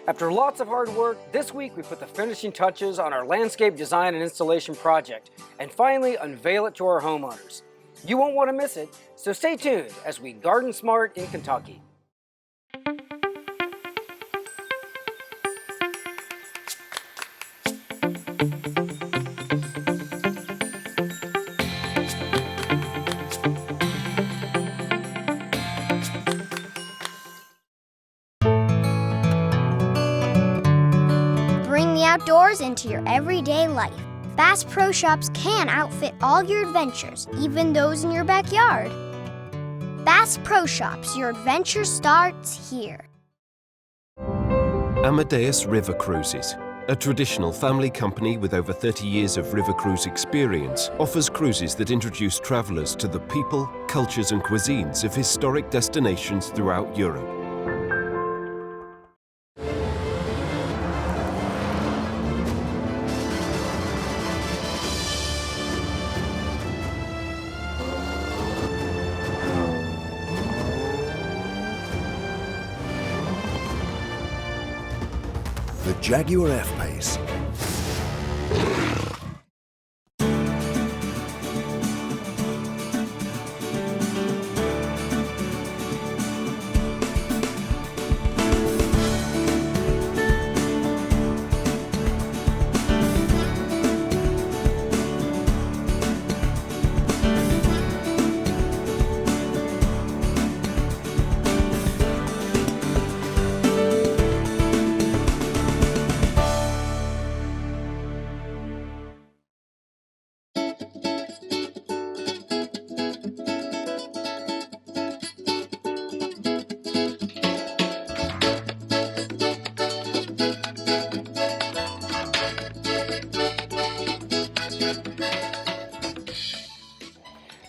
After lots of hard work, this week we put the finishing touches on our landscape design and installation project and finally unveil it to our homeowners. You won't want to miss it, so stay tuned as we garden smart in Kentucky. Bring the outdoors into your everyday life. Bass Pro Shops can outfit all your adventures, even those in your backyard. Bass Pro Shops, your adventure starts here. Amadeus River Cruises, a traditional family company with over 30 years of river cruise experience, offers cruises that introduce travelers to the people, cultures and cuisines of historic destinations throughout Europe. The Jaguar F-Pace.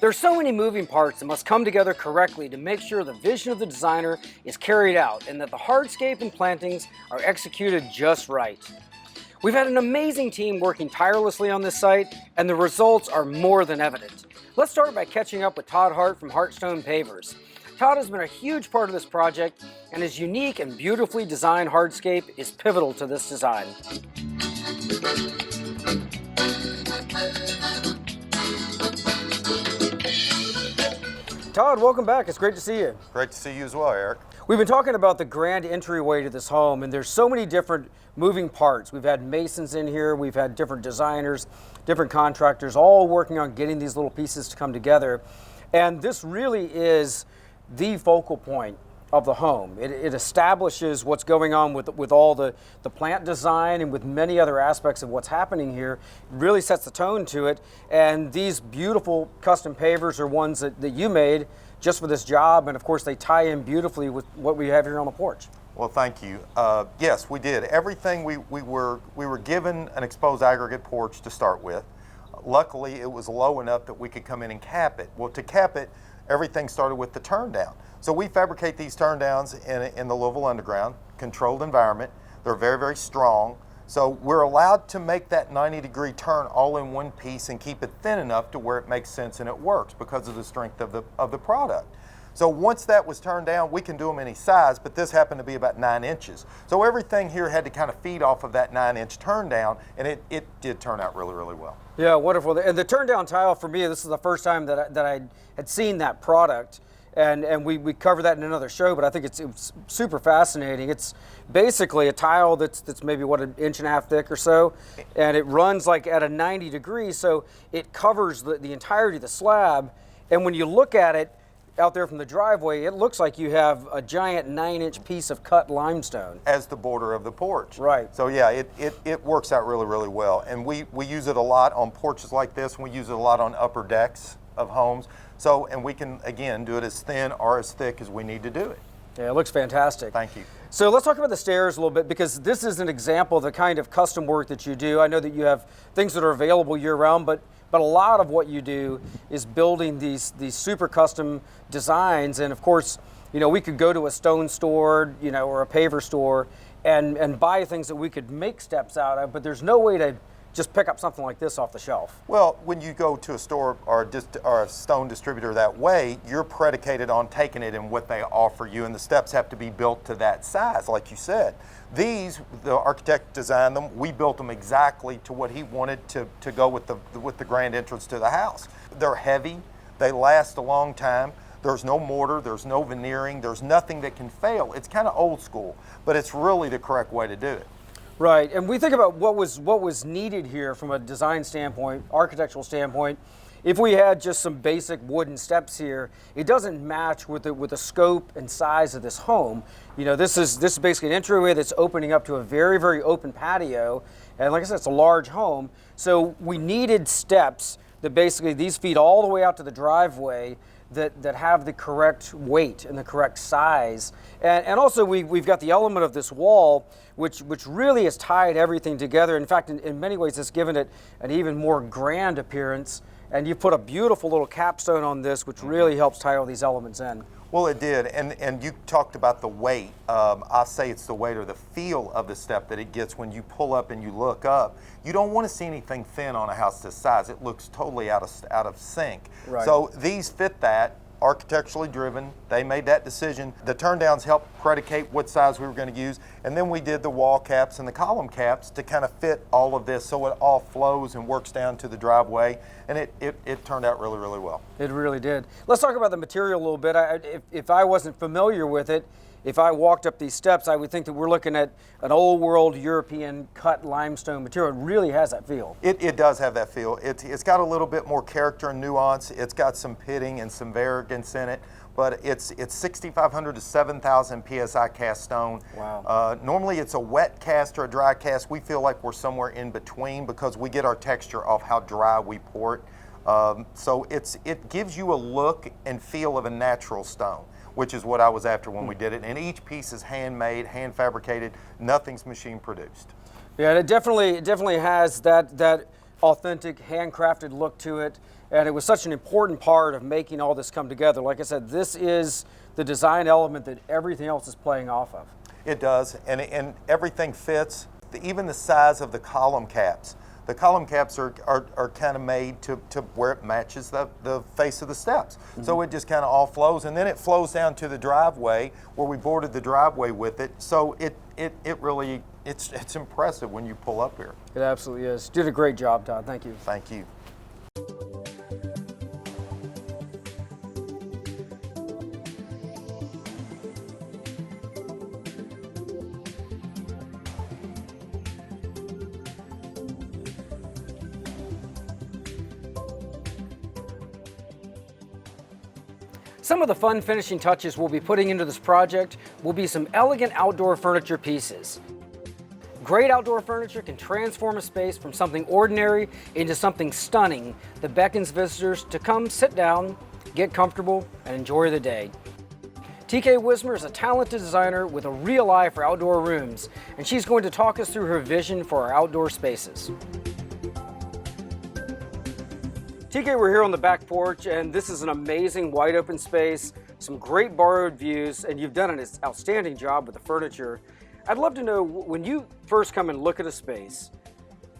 There's so many moving parts that must come together correctly to make sure the vision of the designer is carried out and that the hardscape and plantings are executed just right. We've had an amazing team working tirelessly on this site, and the results are more than evident. Let's start by catching up with Todd Hart from Heartstone Pavers. Todd has been a huge part of this project, and his unique and beautifully designed hardscape is pivotal to this design. Todd, welcome back. It's great to see you. Great to see you as well, Eric. We've been talking about the grand entryway to this home, and there's so many different moving parts. We've had masons in here, we've had different designers, different contractors, all working on getting these little pieces to come together. And this really is the focal point of the home. It establishes what's going on with all the plant design and with many other aspects of what's happening here. It really sets the tone to it. And these beautiful custom pavers are ones that you made just for this job. And of course, they tie in beautifully with what we have here on the porch. Well, thank you. Yes, we did. Everything we were given an exposed aggregate porch to start with. Luckily, it was low enough that we could come in and cap it. Well, to cap it, everything started with the turn down. So we fabricate these turn downs in the Louisville Underground, controlled environment. They're very, very strong. So we're allowed to make that 90-degree turn all in one piece and keep it thin enough to where it makes sense and it works because of the strength of the product. So once that was turned down, we can do them any size, but this happened to be about 9 inches. So everything here had to kind of feed off of that 9-inch turn down, and it did turn out really, really well. Yeah, wonderful. And the turn down tile, for me, this is the first time that I had seen that product. And we covered that in another show, but I think it's super fascinating. It's basically a tile that's maybe, what, 1.5 inches thick or so, and it runs like at a 90 degrees, so it covers the entirety of the slab. And when you look at it out there from the driveway, it looks like you have a giant 9-inch piece of cut limestone. As the border of the porch. Right. So yeah, it works out really, really well. And we use it a lot on porches like this, and we use it a lot on upper decks of homes. So, and we can, again, do it as thin or as thick as we need to do it. Yeah, it looks fantastic. Thank you. So let's talk about the stairs a little bit, because this is an example of the kind of custom work that you do. I know that you have things that are available year-round, but a lot of what you do is building these super custom designs. And of course, you know, we could go to a stone store, you know, or a paver store and buy things that we could make steps out of, but there's no way to just pick up something like this off the shelf. Well, when you go to a store or a stone distributor that way, you're predicated on taking it and what they offer you, and the steps have to be built to that size, like you said. These, the architect designed them. We built them exactly to what he wanted to go with the grand entrance to the house. They're heavy. They last a long time. There's no mortar, there's no veneering, there's nothing that can fail. It's kind of old school, but it's really the correct way to do it. Right, and we think about what was needed here from a design standpoint, architectural standpoint. If we had just some basic wooden steps here, it doesn't match with the scope and size of this home. You know, this is basically an entryway that's opening up to a very, very open patio, and like I said, it's a large home. So we needed steps that basically these feed all the way out to the driveway that have the correct weight and the correct size. And also we've got the element of this wall, which really has tied everything together. In fact, in many ways, it's given it an even more grand appearance. And you put a beautiful little capstone on this, which really helps tie all these elements in. Well, it did, and you talked about the weight. I say it's the weight or the feel of the step that it gets when you pull up and you look up. You don't want to see anything thin on a house this size. It looks totally out of sync. Right. So these fit that, architecturally driven. They made that decision. The turndowns helped predicate what size we were going to use, and then we did the wall caps and the column caps to kind of fit all of this so it all flows and works down to the driveway, and it turned out really, really well. It really did. Let's talk about the material a little bit. If I wasn't familiar with it, if I walked up these steps, I would think that we're looking at an old world European cut limestone material. It really has that feel. It does have that feel. It's got a little bit more character and nuance. It's got some pitting and some variegates in it, but it's 6,500 to 7,000 PSI cast stone. Wow. Normally it's a wet cast or a dry cast. We feel like we're somewhere in between because we get our texture off how dry we pour it. So it gives you a look and feel of a natural stone, which is what I was after when we did it. And each piece is handmade, hand fabricated, nothing's machine produced. Yeah, it definitely has that authentic, handcrafted look to it. And it was such an important part of making all this come together. Like I said, this is the design element that everything else is playing off of. It does, and everything fits. Even the size of the column caps. The column caps are kind of made to where it matches the face of the steps. Mm-hmm. So it just kind of all flows, and then it flows down to the driveway where we boarded the driveway with it. So it really, it's impressive when you pull up here. It absolutely is. You did a great job, Todd. Thank you. Thank you. Some of the fun finishing touches we'll be putting into this project will be some elegant outdoor furniture pieces. Great outdoor furniture can transform a space from something ordinary into something stunning that beckons visitors to come sit down, get comfortable, and enjoy the day. TK Wismer is a talented designer with a real eye for outdoor rooms, and she's going to talk us through her vision for our outdoor spaces. TK, we're here on the back porch, and this is an amazing wide open space, some great borrowed views, and you've done an outstanding job with the furniture. I'd love to know, when you first come and look at a space,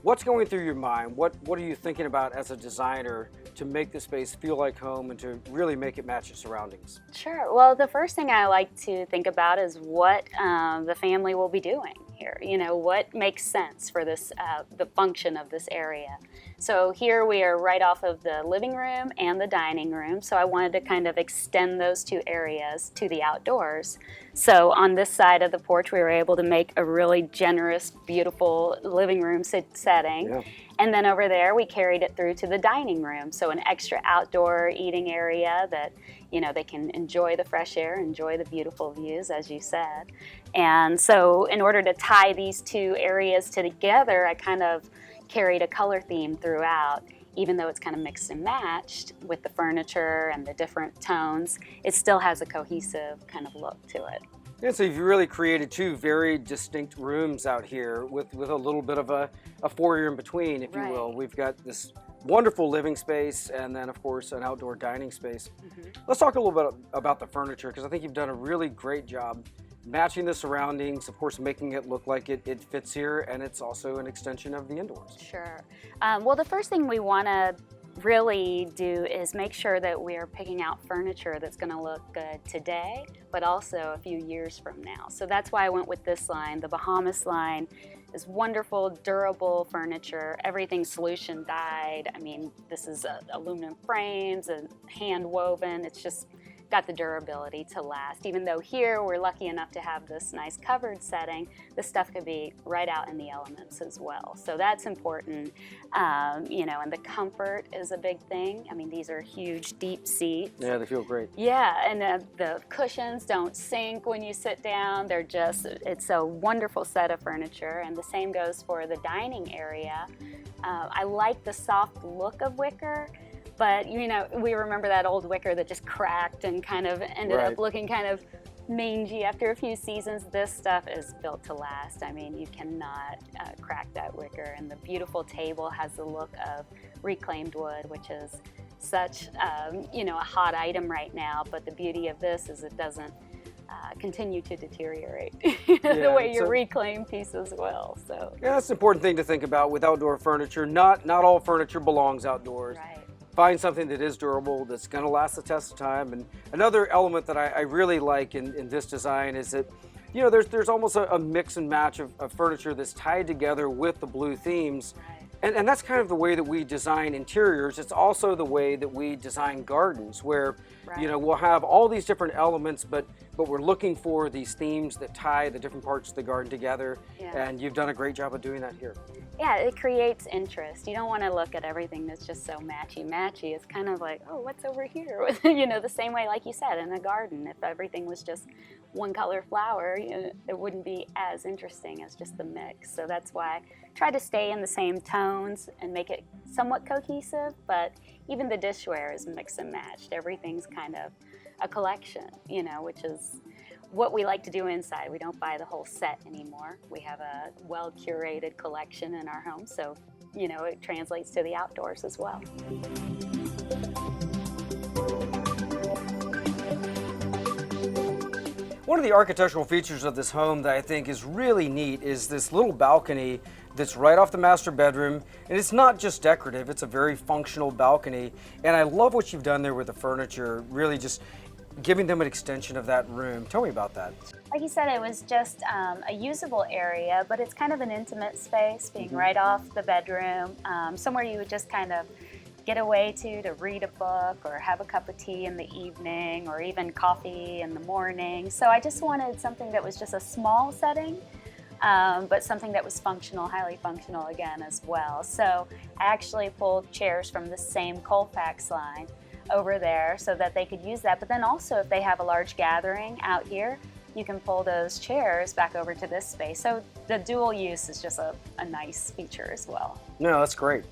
what's going through your mind? What are you thinking about as a designer to make the space feel like home and to really make it match its surroundings? Sure. Well, the first thing I like to think about is what the family will be doing here. You know, what makes sense for this, the function of this area. So here we are right off of the living room and the dining room. So I wanted to kind of extend those two areas to the outdoors. So on this side of the porch, we were able to make a really generous, beautiful living room setting. Yeah. And then over there, we carried it through to the dining room. So an extra outdoor eating area that, you know, they can enjoy the fresh air, enjoy the beautiful views, as you said. And so in order to tie these two areas together, I kind of carried a color theme throughout. Even though it's kind of mixed and matched with the furniture and the different tones, it still has a cohesive kind of look to it. Yeah, so you've really created two very distinct rooms out here with a little bit of a foyer in between, if you will. We've got this wonderful living space and then, of course, an outdoor dining space. Mm-hmm. Let's talk a little bit about the furniture, because I think you've done a really great job matching the surroundings, of course, making it look like it fits here, and it's also an extension of the indoors. Sure. Well, the first thing we want to really do is make sure that we're picking out furniture that's going to look good today, but also a few years from now. So that's why I went with this line. The Bahamas line is wonderful, durable furniture. Everything's solution dyed. I mean, this is aluminum frames and hand woven. It's just got the durability to last. Even though here we're lucky enough to have this nice covered setting, this stuff could be right out in the elements as well. So that's important, you know, and the comfort is a big thing. I mean, these are huge, deep seats. Yeah, they feel great. Yeah, and the cushions don't sink when you sit down. They're just, it's a wonderful set of furniture, and the same goes for the dining area. I like the soft look of wicker. But, you know, we remember that old wicker that just cracked and kind of ended up looking kind of mangy after a few seasons. This stuff is built to last. I mean, you cannot crack that wicker. And the beautiful table has the look of reclaimed wood, which is such, you know, a hot item right now. But the beauty of this is it doesn't continue to deteriorate the way your reclaimed pieces will. So yeah, that's an important thing to think about with outdoor furniture. Not all furniture belongs outdoors. Right. Find something that is durable, that's going to last the test of time. And another element that I really like in this design is that, you know, there's almost a mix and match of furniture that's tied together with the blue themes. And that's kind of the way that we design interiors. It's also the way that we design gardens, where, you know, we'll have all these different elements, but we're looking for these themes that tie the different parts of the garden together. And you've done a great job of doing that here. Yeah, it creates interest. You don't want to look at everything that's just so matchy-matchy. It's kind of like, oh, what's over here? You know, the same way, like you said, in a garden. If everything was just one color flower, you know, it wouldn't be as interesting as just the mix. So that's why I try to stay in the same tones and make it somewhat cohesive, but even the dishware is mix and matched. Everything's kind of a collection, you know, which is what we like to do inside. We don't buy the whole set anymore. We have a well-curated collection in our home, so, you know, it translates to the outdoors as well. One of the architectural features of this home that I think is really neat is this little balcony that's right off the master bedroom. And it's not just decorative, it's a very functional balcony. And I love what you've done there with the furniture, really just giving them an extension of that room. Tell me about that. Like you said, it was just a usable area, but it's kind of an intimate space, being right off the bedroom, somewhere you would just kind of get away to read a book or have a cup of tea in the evening or even coffee in the morning. So I just wanted something that was just a small setting, but something that was functional, highly functional again as well. So I actually pulled chairs from the same Colfax line over there so that they could use that. But then also if they have a large gathering out here, you can pull those chairs back over to this space. So the dual use is just a nice feature as well. No, that's great.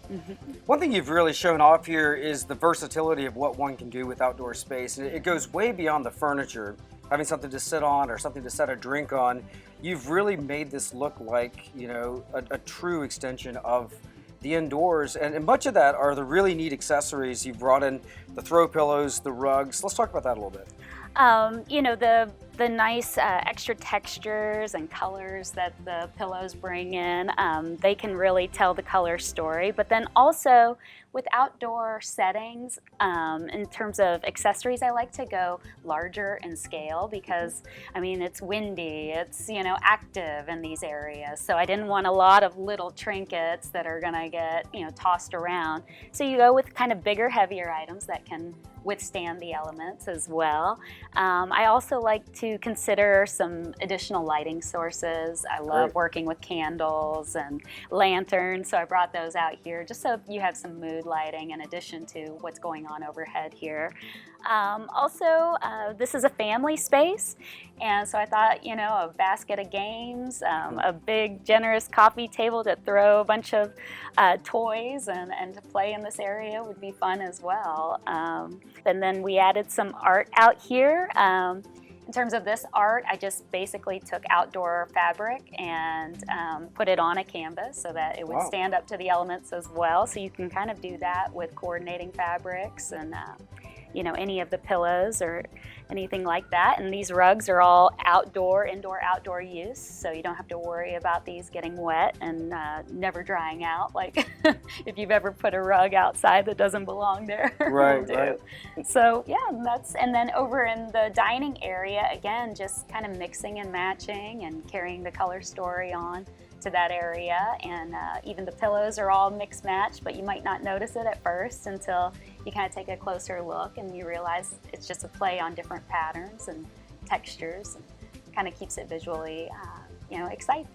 One thing you've really shown off here is the versatility of what one can do with outdoor space. And it goes way beyond the furniture, having something to sit on or something to set a drink on. You've really made this look like, you know, a true extension of the indoors, and much of that are the really neat accessories. You've brought in the throw pillows, the rugs. Let's talk about that a little bit. You know, the nice extra textures and colors that the pillows bring in, they can really tell the color story. But then also with outdoor settings, in terms of accessories, I like to go larger in scale because, I mean, it's windy, it's, you know, active in these areas. So I didn't want a lot of little trinkets that are gonna get, you know, tossed around. So you go with kind of bigger, heavier items that can withstand the elements as well. I also like to consider some additional lighting sources. I love working with candles and lanterns, so I brought those out here just so you have some mood lighting in addition to what's going on overhead here. Also, this is a family space, and so I thought, you know, a basket of games, a big generous coffee table to throw a bunch of toys and to play in this area would be fun as well. And then we added some art out here. In terms of this art, I just basically took outdoor fabric and put it on a canvas so that it would stand up to the elements as well. So you can kind of do that with coordinating fabrics and any of the pillows or anything like that. And these rugs are all indoor, outdoor use, so you don't have to worry about these getting wet and never drying out. Like if you've ever put a rug outside that doesn't belong there. Right, will do. right. So yeah, and then over in the dining area, again, just kind of mixing and matching and carrying the color story on to that area. And even the pillows are all mix match, but you might not notice it at first until you kind of take a closer look and you realize it's just a play on different patterns and textures, and kind of keeps it visually exciting.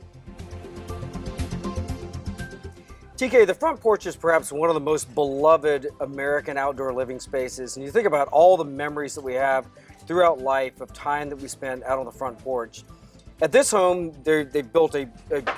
TK, the front porch is perhaps one of the most beloved American outdoor living spaces, and you think about all the memories that we have throughout life of time that we spend out on the front porch. At this home, they've built a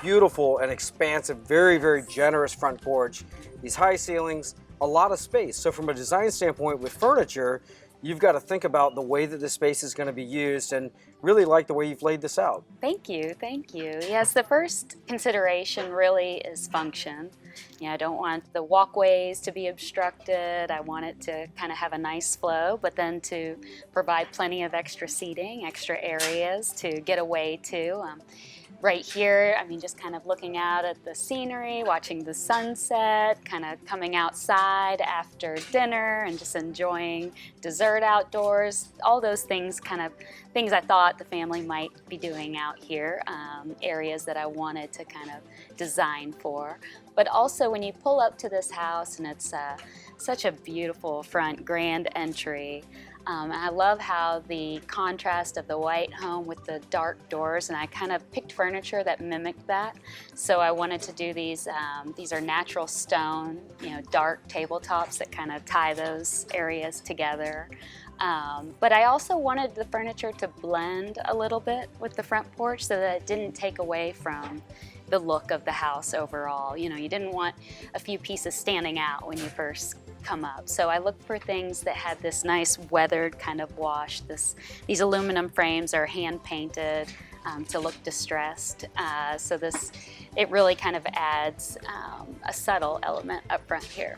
beautiful and expansive, very, very generous front porch. These high ceilings, a lot of space. So from a design standpoint with furniture, you've got to think about the way that this space is going to be used, and really like the way you've laid this out. Thank you, thank you. Yes, the first consideration really is function. I don't want the walkways to be obstructed. I want it to kind of have a nice flow, but then to provide plenty of extra seating, extra areas to get away to. Right here, just kind of looking out at the scenery, watching the sunset, kind of coming outside after dinner and just enjoying dessert outdoors. All those things things I thought the family might be doing out here, areas that I wanted to kind of design for. But also when you pull up to this house, and it's such a beautiful front grand entry, I love how the contrast of the white home with the dark doors, and I kind of picked furniture that mimicked that. So I wanted to do these are natural stone, dark tabletops that kind of tie those areas together. But I also wanted the furniture to blend a little bit with the front porch so that it didn't take away from the look of the house overall. You didn't want a few pieces standing out when you first come up. So I looked for things that had this nice weathered kind of wash. These aluminum frames are hand painted to look distressed. So it really kind of adds a subtle element up front here.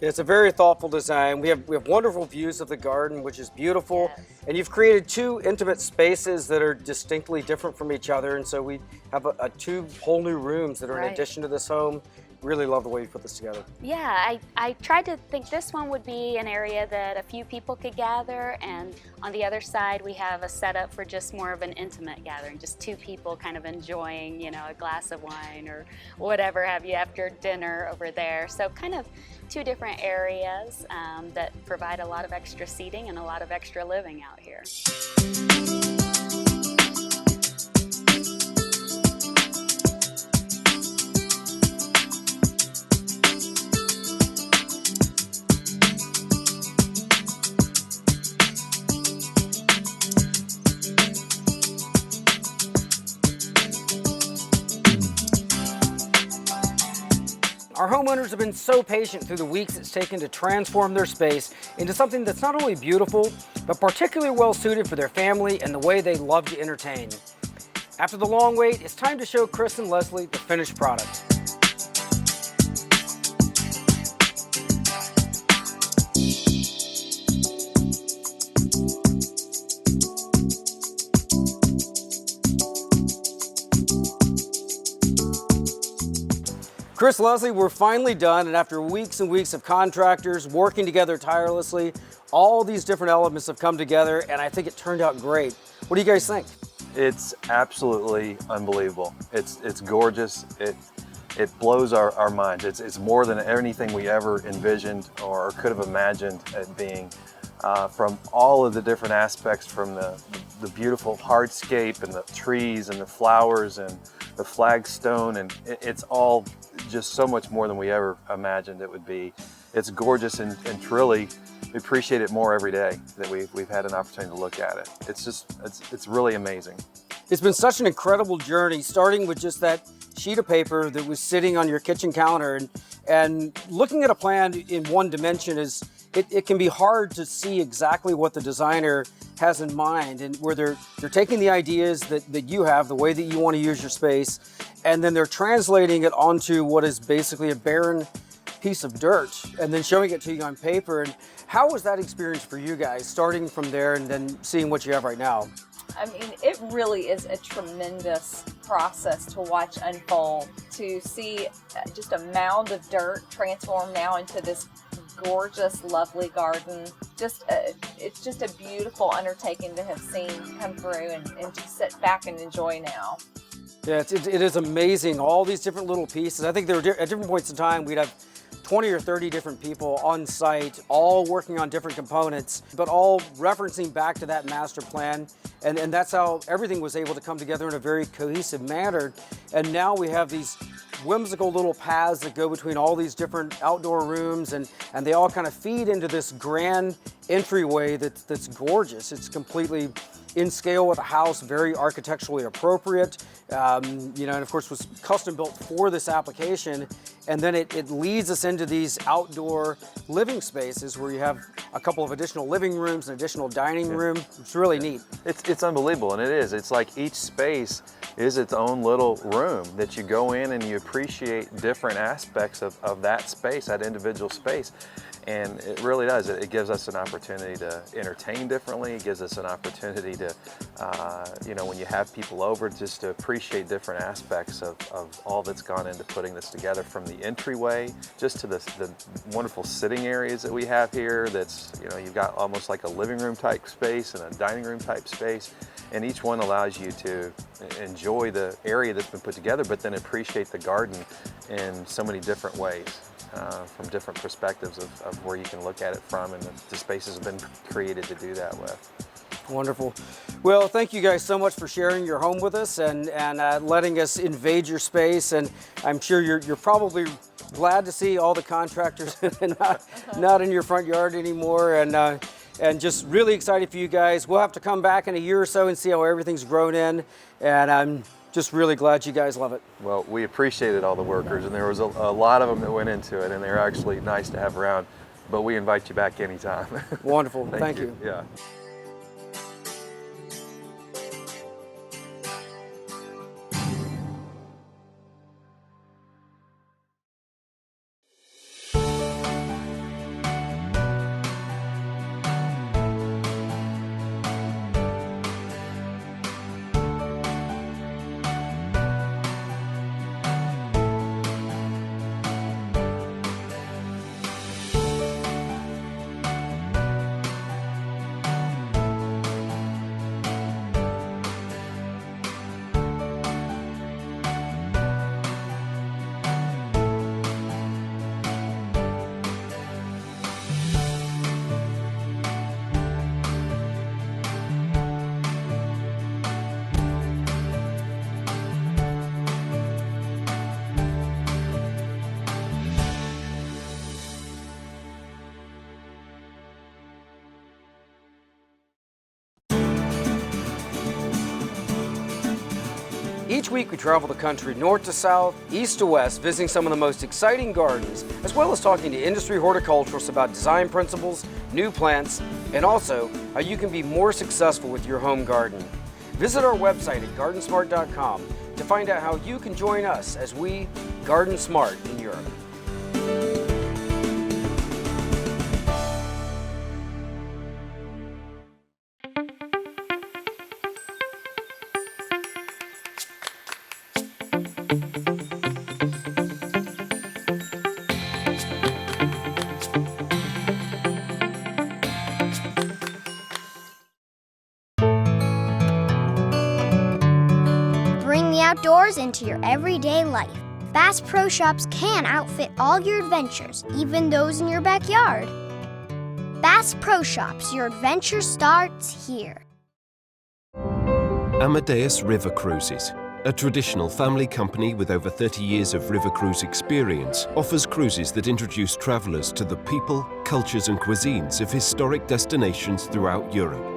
It's a very thoughtful design. We have wonderful views of the garden, which is beautiful. Yes. And you've created two intimate spaces that are distinctly different from each other. And so we have two whole new rooms that are in Right. addition to this home. Really love the way you put this together. Yeah, I tried to think this one would be an area that a few people could gather, and on the other side we have a setup for just more of an intimate gathering, just two people kind of enjoying, a glass of wine or whatever have you after dinner over there. So kind of two different areas that provide a lot of extra seating and a lot of extra living out here. Our homeowners have been so patient through the weeks it's taken to transform their space into something that's not only beautiful, but particularly well suited for their family and the way they love to entertain. After the long wait, it's time to show Chris and Leslie the finished product. Chris, Leslie, we're finally done, and after weeks and weeks of contractors working together tirelessly, all these different elements have come together, and I think it turned out great. What do you guys think? It's absolutely unbelievable. It's gorgeous. It blows our minds. It's more than anything we ever envisioned or could have imagined it being. From all of the different aspects, from the beautiful hardscape and the trees and the flowers and the flagstone, and it's all just so much more than we ever imagined it would be. It's gorgeous, and truly we appreciate it more every day that we've had an opportunity to look at it. It's really amazing. It's been such an incredible journey, starting with just that sheet of paper that was sitting on your kitchen counter, and looking at a plan in one dimension it can be hard to see exactly what the designer has in mind, and where they're taking the ideas that you have, the way that you want to use your space, and then they're translating it onto what is basically a barren piece of dirt and then showing it to you on paper. And how was that experience for you guys, starting from there and then seeing what you have right now? I mean, it really is a tremendous process to watch unfold, to see just a mound of dirt transform now into this gorgeous, lovely garden. It's just a beautiful undertaking to have seen come through and just sit back and enjoy now. Yeah, it is amazing, all these different little pieces. I think there were at different points in time, we'd have 20 or 30 different people on site, all working on different components, but all referencing back to that master plan. And that's how everything was able to come together in a very cohesive manner. And now we have these whimsical little paths that go between all these different outdoor rooms, and they all kind of feed into this grand entryway that's gorgeous. It's completely in scale with a house, very architecturally appropriate, and of course was custom built for this application. And then it leads us into these outdoor living spaces where you have a couple of additional living rooms, an additional dining room. It's really neat. It's unbelievable, and it is. It's like each space is its own little room that you go in and you appreciate different aspects of that space, that individual space. And it really does. It gives us an opportunity to entertain differently. It gives us an opportunity to, when you have people over, just to appreciate different aspects of all that's gone into putting this together, from the entryway just to the wonderful sitting areas that we have here. That's, you've got almost like a living room type space and a dining room type space. And each one allows you to enjoy the area that's been put together, but then appreciate the garden in so many different ways. From different perspectives of where you can look at it from, and the spaces have been created to do that with. Wonderful. Well, thank you guys so much for sharing your home with us and letting us invade your space. And I'm sure you're probably glad to see all the contractors not in your front yard anymore. And just really excited for you guys. We'll have to come back in a year or so and see how everything's grown in. And I'm just really glad you guys love it. Well, we appreciated all the workers, and there was a lot of them that went into it, and they're actually nice to have around, but we invite you back anytime. Wonderful. Thank you. Yeah. Each week we travel the country north to south, east to west, visiting some of the most exciting gardens, as well as talking to industry horticulturalists about design principles, new plants, and also how you can be more successful with your home garden. Visit our website at GardenSMART.com to find out how you can join us as we garden smart in Europe. Bring the outdoors into your everyday life. Bass Pro Shops can outfit all your adventures, even those in your backyard. Bass Pro Shops, your adventure starts here. Amadeus River Cruises, a traditional family company with over 30 years of river cruise experience, offers cruises that introduce travelers to the people, cultures and cuisines of historic destinations throughout Europe.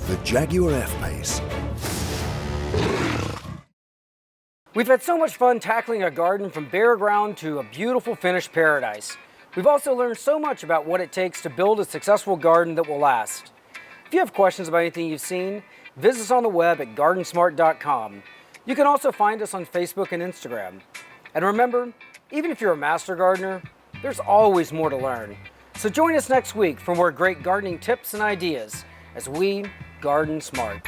The Jaguar F-Pace. We've had so much fun tackling a garden from bare ground to a beautiful finished paradise. We've also learned so much about what it takes to build a successful garden that will last. If you have questions about anything you've seen, visit us on the web at GardenSMART.com. You can also find us on Facebook and Instagram. And remember, even if you're a master gardener, there's always more to learn. So join us next week for more great gardening tips and ideas as we garden smart.